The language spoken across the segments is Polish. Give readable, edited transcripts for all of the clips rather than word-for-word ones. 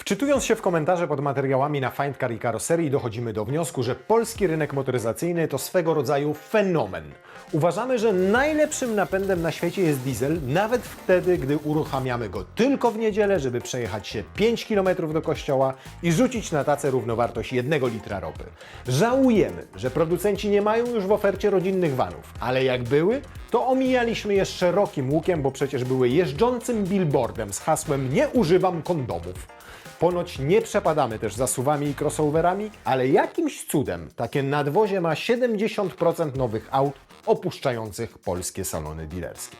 Wczytując się w komentarze pod materiałami na Find Car i karoserii, dochodzimy do wniosku, że polski rynek motoryzacyjny to swego rodzaju fenomen. Uważamy, że najlepszym napędem na świecie jest diesel, nawet wtedy, gdy uruchamiamy go tylko w niedzielę, żeby przejechać się 5 km do kościoła i rzucić na tacę równowartość 1 litra ropy. Żałujemy, że producenci nie mają już w ofercie rodzinnych vanów, ale jak były, to omijaliśmy je szerokim łukiem, bo przecież były jeżdżącym billboardem z hasłem "Nie używam kondomów". Ponoć nie przepadamy też za SUV-ami i crossoverami, ale jakimś cudem takie nadwozie ma 70% nowych aut opuszczających polskie salony dealerskie.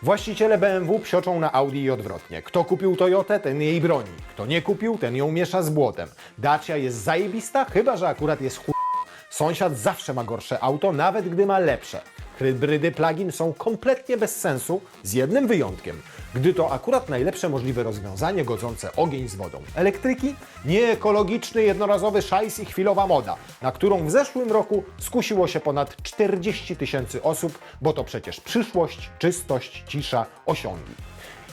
Właściciele BMW psioczą na Audi i odwrotnie. Kto kupił Toyotę, ten jej broni. Kto nie kupił, ten ją miesza z błotem. Dacia jest zajebista, chyba że akurat jest Sąsiad zawsze ma gorsze auto, nawet gdy ma lepsze. Hybrydy plug-in są kompletnie bez sensu, z jednym wyjątkiem, gdy to akurat najlepsze możliwe rozwiązanie godzące ogień z wodą. Elektryki? Nieekologiczny, jednorazowy szajs i chwilowa moda, na którą w zeszłym roku skusiło się ponad 40 000 osób, bo to przecież przyszłość, czystość, cisza, osiągi.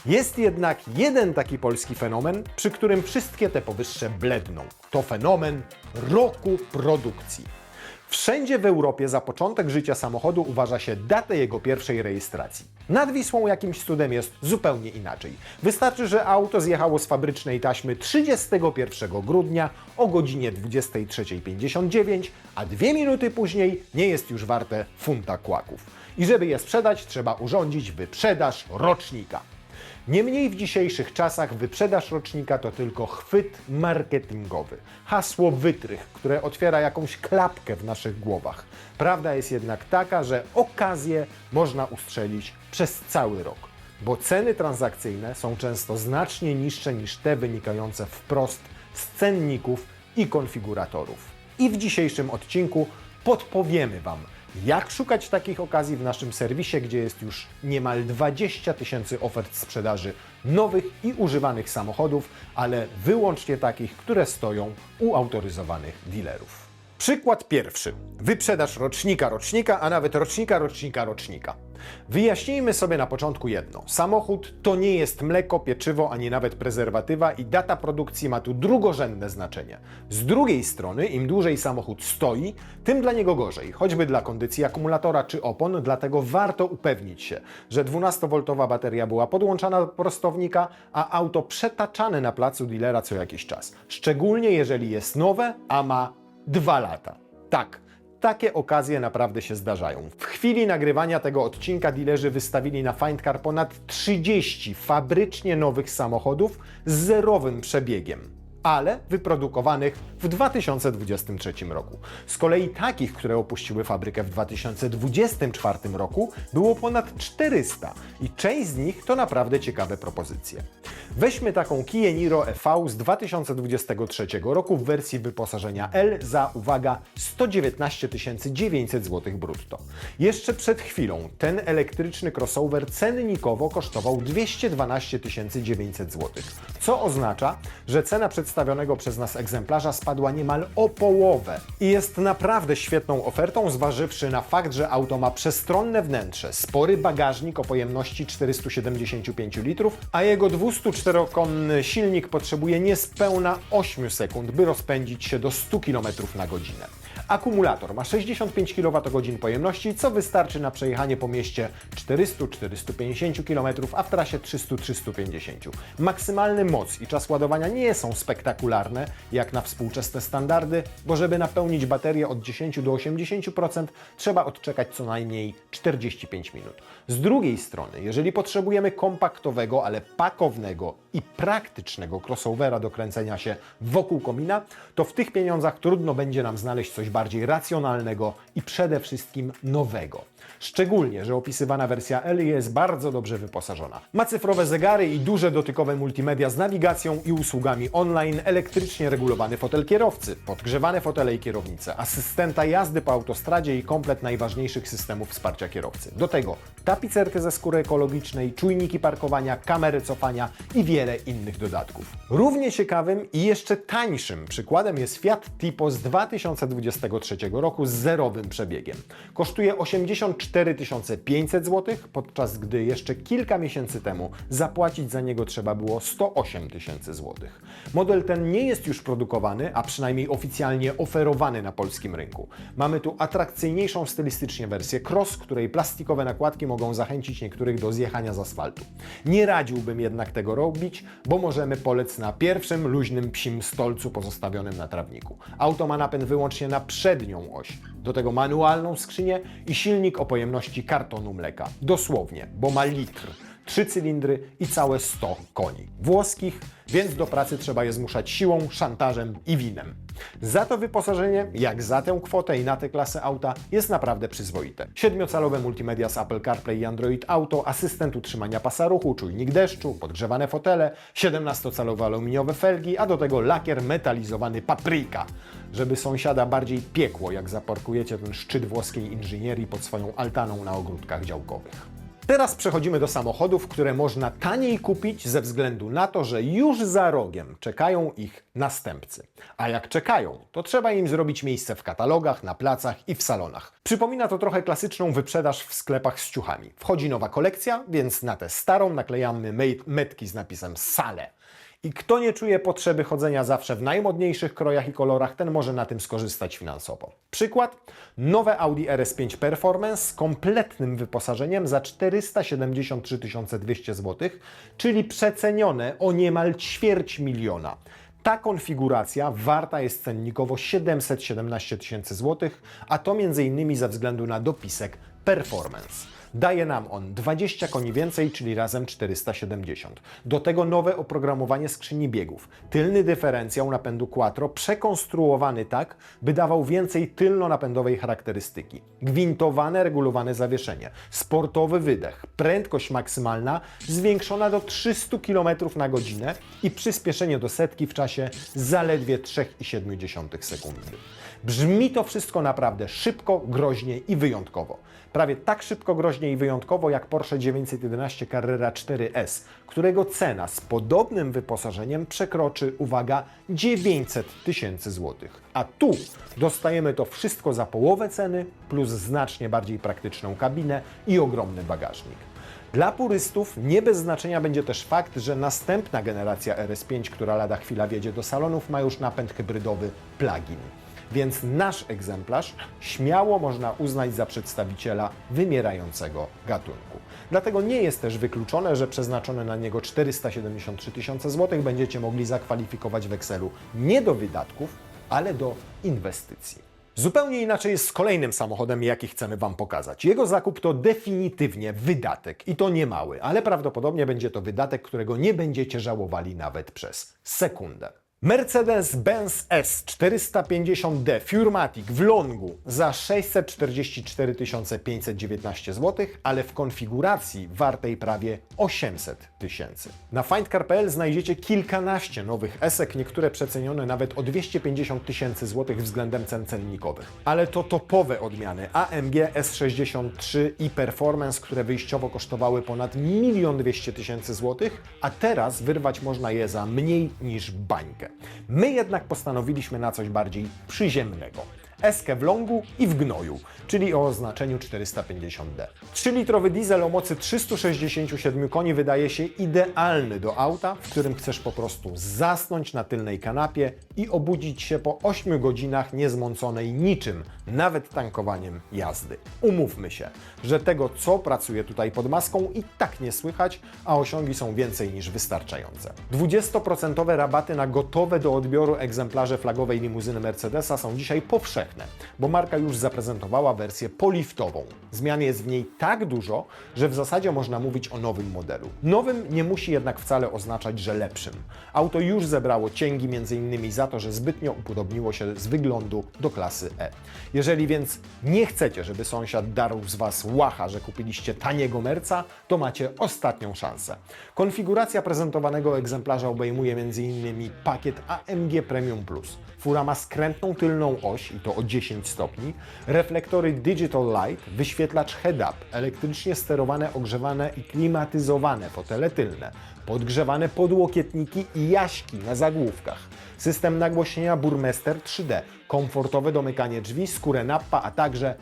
Jest jednak jeden taki polski fenomen, przy którym wszystkie te powyższe bledną. To fenomen roku produkcji. Wszędzie w Europie za początek życia samochodu uważa się datę jego pierwszej rejestracji. Nad Wisłą jakimś cudem jest zupełnie inaczej. Wystarczy, że auto zjechało z fabrycznej taśmy 31 grudnia o godzinie 23:59, a 2 minuty później nie jest już warte funta kłaków. I żeby je sprzedać, trzeba urządzić wyprzedaż rocznika. Niemniej w dzisiejszych czasach wyprzedaż rocznika to tylko chwyt marketingowy, hasło wytrych, które otwiera jakąś klapkę w naszych głowach. Prawda jest jednak taka, że okazję można ustrzelić przez cały rok, bo ceny transakcyjne są często znacznie niższe niż te wynikające wprost z cenników i konfiguratorów. I w dzisiejszym odcinku podpowiemy Wam, jak szukać takich okazji w naszym serwisie, gdzie jest już niemal 20 000 ofert sprzedaży nowych i używanych samochodów, ale wyłącznie takich, które stoją u autoryzowanych dealerów. Przykład pierwszy. Wyprzedaż rocznika, a nawet rocznika. Wyjaśnijmy sobie na początku jedno. Samochód to nie jest mleko, pieczywo, ani nawet prezerwatywa i data produkcji ma tu drugorzędne znaczenie. Z drugiej strony, im dłużej samochód stoi, tym dla niego gorzej, choćby dla kondycji akumulatora czy opon, dlatego warto upewnić się, że 12V bateria była podłączana do prostownika, a auto przetaczane na placu dealera co jakiś czas. Szczególnie jeżeli jest nowe, a ma 2 lata. Tak, takie okazje naprawdę się zdarzają. W chwili nagrywania tego odcinka dealerzy wystawili na Find Car ponad 30 fabrycznie nowych samochodów z zerowym przebiegiem, ale wyprodukowanych w 2023 roku. Z kolei takich, które opuściły fabrykę w 2024 roku, było ponad 400 i część z nich to naprawdę ciekawe propozycje. Weźmy taką Kia Niro EV z 2023 roku w wersji wyposażenia L za, uwaga, 119 900 zł brutto. Jeszcze przed chwilą ten elektryczny crossover cennikowo kosztował 212 900 zł, co oznacza, że cena przedstawionego przez nas egzemplarza spadła niemal o połowę i jest naprawdę świetną ofertą, zważywszy na fakt, że auto ma przestronne wnętrze, spory bagażnik o pojemności 475 litrów, a jego 204-konny silnik potrzebuje niespełna 8 sekund, by rozpędzić się do 100 km na godzinę. Akumulator ma 65 kWh pojemności, co wystarczy na przejechanie po mieście 400-450 km, a w trasie 300-350. Maksymalny moc i czas ładowania nie są spektakularne, jak na współczesne standardy, bo żeby napełnić baterię od 10 do 80%, trzeba odczekać co najmniej 45 minut. Z drugiej strony, jeżeli potrzebujemy kompaktowego, ale pakownego i praktycznego crossovera do kręcenia się wokół komina, to w tych pieniądzach trudno będzie nam znaleźć coś bardziej racjonalnego i przede wszystkim nowego. Szczególnie, że opisywana wersja L jest bardzo dobrze wyposażona. Ma cyfrowe zegary i duże dotykowe multimedia z nawigacją i usługami online, elektrycznie regulowany fotel kierowcy, podgrzewane fotele i kierownice, asystenta jazdy po autostradzie i komplet najważniejszych systemów wsparcia kierowcy. Do tego tapicerkę ze skóry ekologicznej, czujniki parkowania, kamery cofania i wiele innych dodatków. Równie ciekawym i jeszcze tańszym przykładem jest Fiat Tipo z 2023 roku z zerowym przebiegiem. Kosztuje 80 54 500 zł, podczas gdy jeszcze kilka miesięcy temu zapłacić za niego trzeba było 108 000 zł. Model ten nie jest już produkowany, a przynajmniej oficjalnie oferowany na polskim rynku. Mamy tu atrakcyjniejszą stylistycznie wersję Cross, której plastikowe nakładki mogą zachęcić niektórych do zjechania z asfaltu. Nie radziłbym jednak tego robić, bo możemy polec na pierwszym luźnym psim stolcu pozostawionym na trawniku. Auto ma napęd wyłącznie na przednią oś, do tego manualną skrzynię i silnik o pojemności kartonu mleka. Dosłownie, bo ma litr, 3 cylindry i całe 100 koni. Włoskich, więc do pracy trzeba je zmuszać siłą, szantażem i winem. Za to wyposażenie, jak za tę kwotę i na tę klasę auta, jest naprawdę przyzwoite. 7-calowe multimedia z Apple CarPlay i Android Auto, asystent utrzymania pasa ruchu, czujnik deszczu, podgrzewane fotele, 17-calowe aluminiowe felgi, a do tego lakier metalizowany Paprika, żeby sąsiada bardziej piekło, jak zaparkujecie ten szczyt włoskiej inżynierii pod swoją altaną na ogródkach działkowych. Teraz przechodzimy do samochodów, które można taniej kupić ze względu na to, że już za rogiem czekają ich następcy. A jak czekają, to trzeba im zrobić miejsce w katalogach, na placach i w salonach. Przypomina to trochę klasyczną wyprzedaż w sklepach z ciuchami. Wchodzi nowa kolekcja, więc na tę starą naklejamy metki z napisem Sale. I kto nie czuje potrzeby chodzenia zawsze w najmodniejszych krojach i kolorach, ten może na tym skorzystać finansowo. Przykład? Nowe Audi RS5 Performance z kompletnym wyposażeniem za 473 200 zł, czyli przecenione o niemal 250 000. Ta konfiguracja warta jest cennikowo 717 000 zł, a to m.in. ze względu na dopisek Performance. Daje nam on 20 koni więcej, czyli razem 470. Do tego nowe oprogramowanie skrzyni biegów. Tylny dyferencjał napędu Quattro przekonstruowany tak, by dawał więcej tylnonapędowej charakterystyki. Gwintowane, regulowane zawieszenie, sportowy wydech, prędkość maksymalna zwiększona do 300 km na godzinę i przyspieszenie do setki w czasie zaledwie 3,7 sekundy. Brzmi to wszystko naprawdę szybko, groźnie i wyjątkowo. Prawie tak szybko, groźnie i wyjątkowo jak Porsche 911 Carrera 4S, którego cena z podobnym wyposażeniem przekroczy, uwaga, 900 000 złotych. A tu dostajemy to wszystko za połowę ceny, plus znacznie bardziej praktyczną kabinę i ogromny bagażnik. Dla purystów nie bez znaczenia będzie też fakt, że następna generacja RS5, która lada chwila wjedzie do salonów, ma już napęd hybrydowy plug-in. Więc nasz egzemplarz śmiało można uznać za przedstawiciela wymierającego gatunku. Dlatego nie jest też wykluczone, że przeznaczone na niego 473 000 zł będziecie mogli zakwalifikować w Excelu nie do wydatków, ale do inwestycji. Zupełnie inaczej jest z kolejnym samochodem, jaki chcemy Wam pokazać. Jego zakup to definitywnie wydatek i to nie mały, ale prawdopodobnie będzie to wydatek, którego nie będziecie żałowali nawet przez sekundę. Mercedes-Benz S450D Furmatic w longu za 644 519 zł, ale w konfiguracji wartej prawie 800 000. Na findcar.pl znajdziecie kilkanaście nowych esek, niektóre przecenione nawet o 250 000 zł względem cen cennikowych. Ale to topowe odmiany AMG S63 i Performance, które wyjściowo kosztowały ponad 1 200 000 zł, a teraz wyrwać można je za mniej niż bańkę. My jednak postanowiliśmy na coś bardziej przyziemnego. Eskę w longu i w gnoju, czyli o oznaczeniu 450D. 3-litrowy diesel o mocy 367 koni wydaje się idealny do auta, w którym chcesz po prostu zasnąć na tylnej kanapie i obudzić się po 8 godzinach niezmąconej niczym, nawet tankowaniem jazdy. Umówmy się, że tego, co pracuje tutaj pod maską, i tak nie słychać, a osiągi są więcej niż wystarczające. 20% rabaty na gotowe do odbioru egzemplarze flagowej limuzyny Mercedesa są dzisiaj powszechne, bo marka już zaprezentowała wersję poliftową. Zmian jest w niej tak dużo, że w zasadzie można mówić o nowym modelu. Nowym nie musi jednak wcale oznaczać, że lepszym. Auto już zebrało cięgi m.in. za to, że zbytnio upodobniło się z wyglądu do klasy E. Jeżeli więc nie chcecie, żeby sąsiad darł z Was łacha, że kupiliście taniego merca, to macie ostatnią szansę. Konfiguracja prezentowanego egzemplarza obejmuje m.in. pakiet AMG Premium Plus. Fura ma skrętną tylną oś, i to o 10 stopni, reflektory Digital Light, wyświetlacz head-up, elektrycznie sterowane, ogrzewane i klimatyzowane fotele tylne, podgrzewane podłokietniki i jaśki na zagłówkach, system nagłośnienia Burmester 3D, komfortowe domykanie drzwi, skórę nappa, a także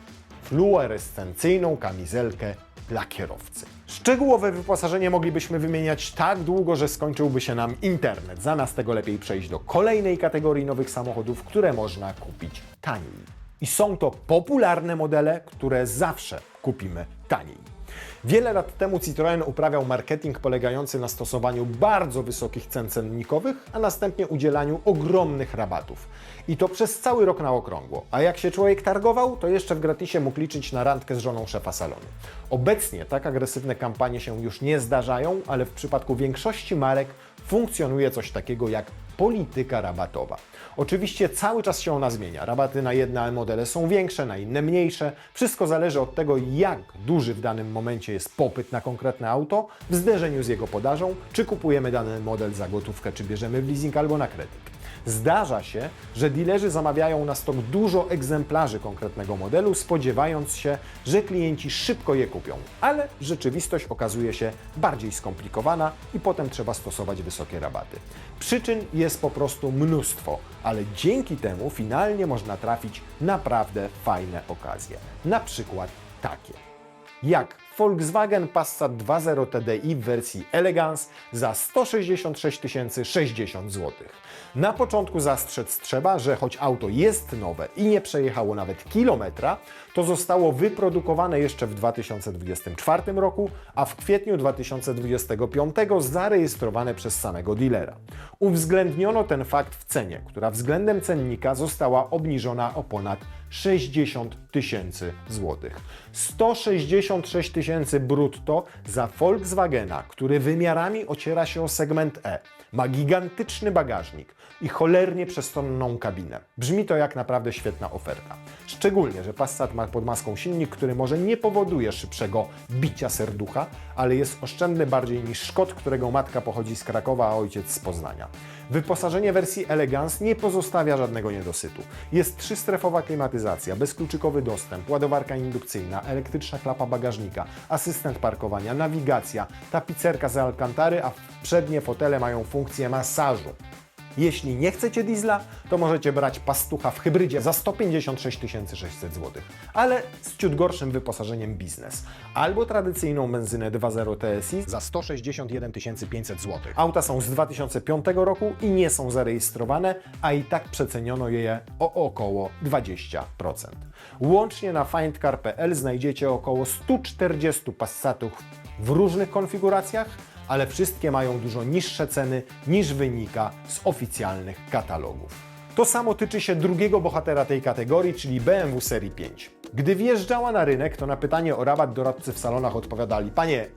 fluorescencyjną kamizelkę dla kierowcy. Szczegółowe wyposażenie moglibyśmy wymieniać tak długo, że skończyłby się nam internet. Zamiast tego lepiej przejść do kolejnej kategorii nowych samochodów, które można kupić taniej. I są to popularne modele, które zawsze kupimy taniej. Wiele lat temu Citroën uprawiał marketing polegający na stosowaniu bardzo wysokich cen cennikowych, a następnie udzielaniu ogromnych rabatów. I to przez cały rok na okrągło. A jak się człowiek targował, to jeszcze w gratisie mógł liczyć na randkę z żoną szefa salonu. Obecnie tak agresywne kampanie się już nie zdarzają, ale w przypadku większości marek funkcjonuje coś takiego jak polityka rabatowa. Oczywiście cały czas się ona zmienia. Rabaty na jedne modele są większe, na inne mniejsze. Wszystko zależy od tego, jak duży w danym momencie jest popyt na konkretne auto w zderzeniu z jego podażą, czy kupujemy dany model za gotówkę, czy bierzemy w leasing albo na kredyt. Zdarza się, że dealerzy zamawiają na stok dużo egzemplarzy konkretnego modelu, spodziewając się, że klienci szybko je kupią, ale rzeczywistość okazuje się bardziej skomplikowana i potem trzeba stosować wysokie rabaty. Przyczyn jest po prostu mnóstwo, ale dzięki temu finalnie można trafić naprawdę fajne okazje. Na przykład takie. Jak Volkswagen Passat 2.0 TDI w wersji Elegance za 166 060 zł. Na początku zastrzec trzeba, że choć auto jest nowe i nie przejechało nawet kilometra, to zostało wyprodukowane jeszcze w 2024 roku, a w kwietniu 2025 zarejestrowane przez samego dealera. Uwzględniono ten fakt w cenie, która względem cennika została obniżona o ponad 60 000 złotych. 166 000 brutto za Volkswagena, który wymiarami ociera się o segment E. Ma gigantyczny bagażnik i cholernie przestronną kabinę. Brzmi to jak naprawdę świetna oferta. Szczególnie, że Passat ma pod maską silnik, który może nie powoduje szybszego bicia serducha, ale jest oszczędny bardziej niż Szkod, którego matka pochodzi z Krakowa, a ojciec z Poznania. Wyposażenie wersji Elegance nie pozostawia żadnego niedosytu. Jest trzystrefowa klimatyzacja, bezkluczykowy dostęp, ładowarka indukcyjna, elektryczna klapa bagażnika, asystent parkowania, nawigacja, tapicerka z Alcantary, a przednie fotele mają funkcję masażu. Jeśli nie chcecie diesla, to możecie brać pastucha w hybrydzie za 156 600 zł, ale z ciut gorszym wyposażeniem biznes. Albo tradycyjną benzynę 2.0 TSI za 161 500 zł. Auta są z 2005 roku i nie są zarejestrowane, a i tak przeceniono je o około 20%. Łącznie na findcar.pl znajdziecie około 140 Passatów w różnych konfiguracjach, ale wszystkie mają dużo niższe ceny niż wynika z oficjalnych katalogów. To samo tyczy się drugiego bohatera tej kategorii, czyli BMW serii 5. Gdy wjeżdżała na rynek, to na pytanie o rabat doradcy w salonach odpowiadali: panie,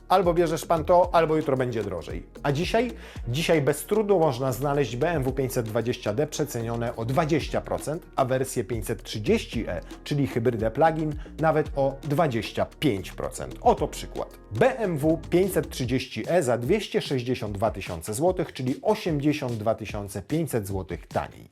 albo bierzesz pan to, albo jutro będzie drożej. A dzisiaj? Dzisiaj bez trudu można znaleźć BMW 520d przecenione o 20%, a wersję 530e, czyli hybrydę plug-in, nawet o 25%. Oto przykład. BMW 530e za 262 000 zł, czyli 82 500 zł taniej.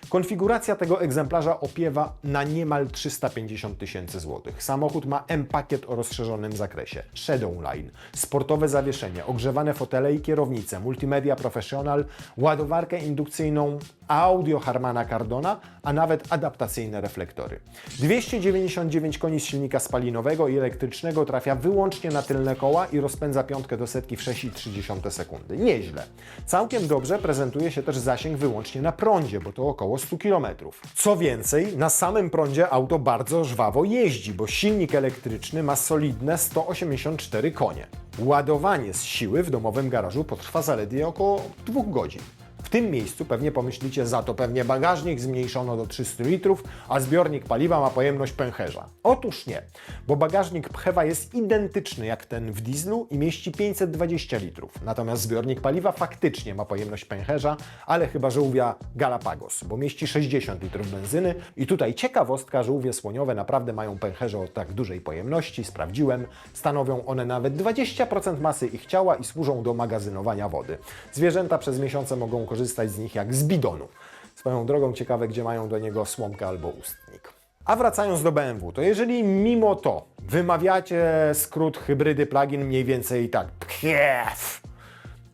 Konfiguracja tego egzemplarza opiewa na niemal 350 000 zł. Samochód ma M-pakiet o rozszerzonym zakresie, Shadowline, sportowe zawieszenie, ogrzewane fotele i kierownice, multimedia professional, ładowarkę indukcyjną, audio Harmana Kardona, a nawet adaptacyjne reflektory. 299 koni z silnika spalinowego i elektrycznego trafia wyłącznie na tylne koła i rozpędza piątkę do setki w 6,3 sekundy. Nieźle. Całkiem dobrze prezentuje się też zasięg wyłącznie na prądzie, bo to około 100 km. Co więcej, na samym prądzie auto bardzo żwawo jeździ, bo silnik elektryczny ma solidne 184 konie. Ładowanie z siły w domowym garażu potrwa zaledwie około 2 godzin. W tym miejscu pewnie pomyślicie, za to pewnie bagażnik zmniejszono do 300 litrów, a zbiornik paliwa ma pojemność pęcherza. Otóż nie, bo bagażnik pchewa jest identyczny jak ten w dieslu i mieści 520 litrów. Natomiast zbiornik paliwa faktycznie ma pojemność pęcherza, ale chyba żółwia Galapagos, bo mieści 60 litrów benzyny i tutaj ciekawostka, żółwie słoniowe naprawdę mają pęcherze o tak dużej pojemności, sprawdziłem, stanowią one nawet 20% masy ich ciała i służą do magazynowania wody. Zwierzęta przez miesiące mogą korzystać z nich jak z bidonu. Swoją drogą ciekawe, gdzie mają do niego słomkę albo ustnik. A wracając do BMW, to jeżeli mimo to wymawiacie skrót hybrydy plug-in mniej więcej tak PHEV,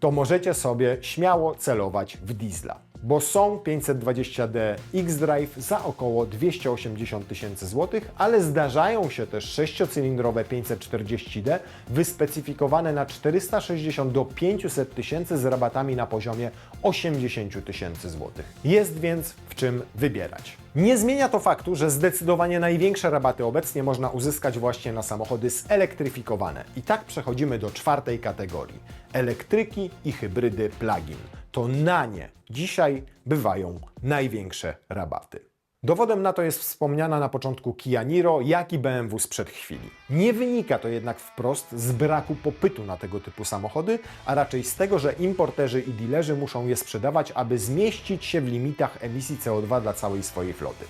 to możecie sobie śmiało celować w diesla. bo są 520D X-Drive za około 280 tysięcy złotych, ale zdarzają się też 6-cylindrowe 540D wyspecyfikowane na 460 do 500 tysięcy z rabatami na poziomie 80 tysięcy złotych. Jest więc w czym wybierać. Nie zmienia to faktu, że zdecydowanie największe rabaty obecnie można uzyskać właśnie na samochody zelektryfikowane. I tak przechodzimy do czwartej kategorii. Elektryki i hybrydy plug-in. To na nie dzisiaj bywają największe rabaty. Dowodem na to jest wspomniana na początku Kia Niro, jak i BMW sprzed chwili. Nie wynika to jednak wprost z braku popytu na tego typu samochody, a raczej z tego, że importerzy i dealerzy muszą je sprzedawać, aby zmieścić się w limitach emisji CO2 dla całej swojej floty.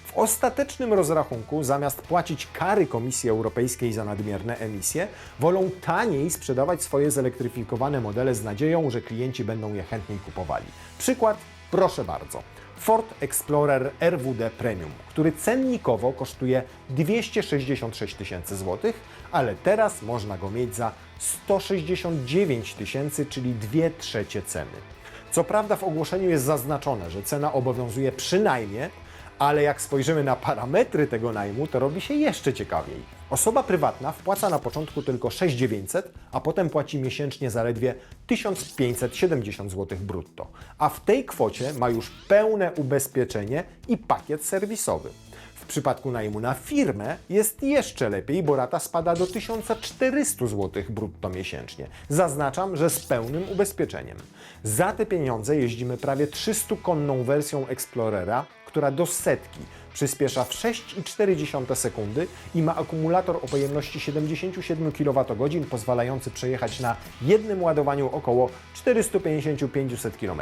W ostatecznym rozrachunku, zamiast płacić kary Komisji Europejskiej za nadmierne emisje, wolą taniej sprzedawać swoje zelektryfikowane modele z nadzieją, że klienci będą je chętniej kupowali. Przykład, proszę bardzo. Ford Explorer RWD Premium, który cennikowo kosztuje 266 tysięcy złotych, ale teraz można go mieć za 169 tysięcy, czyli 2/3 ceny. Co prawda w ogłoszeniu jest zaznaczone, że cena obowiązuje przynajmniej, ale jak spojrzymy na parametry tego najmu, to robi się jeszcze ciekawiej. Osoba prywatna wpłaca na początku tylko 6900, a potem płaci miesięcznie zaledwie 1570 zł brutto. A w tej kwocie ma już pełne ubezpieczenie i pakiet serwisowy. W przypadku najmu na firmę jest jeszcze lepiej, bo rata spada do 1400 zł brutto miesięcznie. Zaznaczam, że z pełnym ubezpieczeniem. Za te pieniądze jeździmy prawie 300-konną wersją Explorera, która do setki przyspiesza w 6,4 sekundy i ma akumulator o pojemności 77 kWh, pozwalający przejechać na jednym ładowaniu około 450-500 km,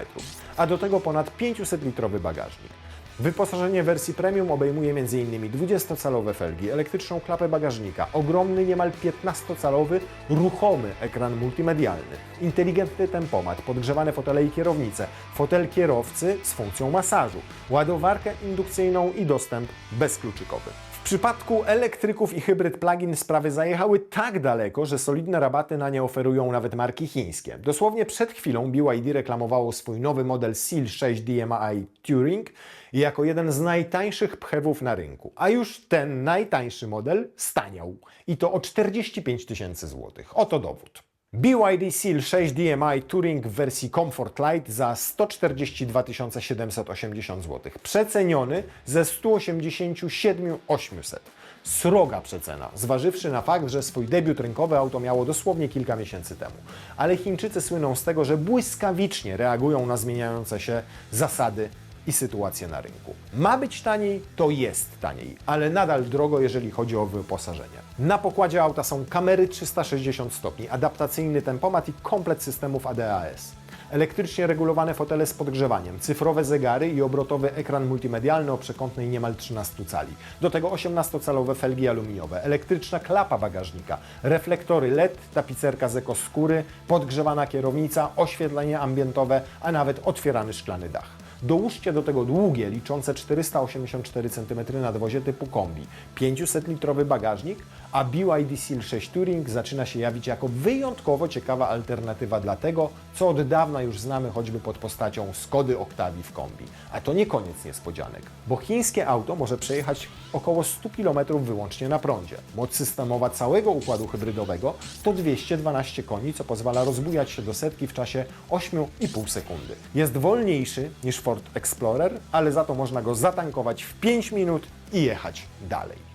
a do tego ponad 500-litrowy bagażnik. Wyposażenie wersji premium obejmuje m.in. 20-calowe felgi, elektryczną klapę bagażnika, ogromny niemal 15-calowy ruchomy ekran multimedialny, inteligentny tempomat, podgrzewane fotele i kierownice, fotel kierowcy z funkcją masażu, ładowarkę indukcyjną i dostęp bezkluczykowy. W przypadku elektryków i hybryd plug-in sprawy zajechały tak daleko, że solidne rabaty na nie oferują nawet marki chińskie. Dosłownie przed chwilą BYD reklamowało swój nowy model Seal 6 DMI Touring jako jeden z najtańszych pchewów na rynku. A już ten najtańszy model staniał i to o 45 tysięcy złotych. Oto dowód. BYD Seal 6 DMI Touring w wersji Comfort Light za 142 780 zł. Przeceniony ze 187 800. Sroga przecena, zważywszy na fakt, że swój debiut rynkowy auto miało dosłownie kilka miesięcy temu. Ale Chińczycy słyną z tego, że błyskawicznie reagują na zmieniające się zasady i sytuację na rynku. Ma być taniej, to jest taniej, ale nadal drogo, jeżeli chodzi o wyposażenie. Na pokładzie auta są kamery 360 stopni, adaptacyjny tempomat i komplet systemów ADAS. Elektrycznie regulowane fotele z podgrzewaniem, cyfrowe zegary i obrotowy ekran multimedialny o przekątnej niemal 13 cali. Do tego 18-calowe felgi aluminiowe, elektryczna klapa bagażnika, reflektory LED, tapicerka z ekoskóry, podgrzewana kierownica, oświetlenie ambientowe, a nawet otwierany szklany dach. Dołóżcie do tego długie, liczące 484 cm nadwozie typu kombi, 500-litrowy bagażnik, a BYD Seal 6 Touring zaczyna się jawić jako wyjątkowo ciekawa alternatywa dla tego, co od dawna już znamy choćby pod postacią Skody Octavii w kombi. A to nie koniec niespodzianek, bo chińskie auto może przejechać około 100 km wyłącznie na prądzie. Moc systemowa całego układu hybrydowego to 212 koni, co pozwala rozbujać się do setki w czasie 8,5 sekundy. Jest wolniejszy niż Ford Explorer, ale za to można go zatankować w 5 minut i jechać dalej.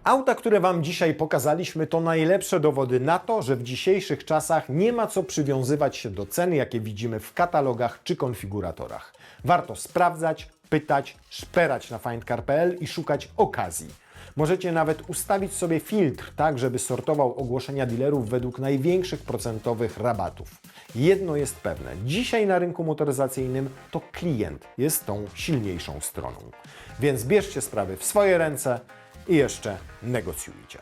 Auta, które Wam dzisiaj pokazaliśmy, to najlepsze dowody na to, że w dzisiejszych czasach nie ma co przywiązywać się do cen, jakie widzimy w katalogach czy konfiguratorach. Warto sprawdzać, pytać, szperać na findcar.pl i szukać okazji. Możecie nawet ustawić sobie filtr tak, żeby sortował ogłoszenia dealerów według największych procentowych rabatów. Jedno jest pewne, dzisiaj na rynku motoryzacyjnym to klient jest tą silniejszą stroną. Więc bierzcie sprawy w swoje ręce i jeszcze negocjujcie.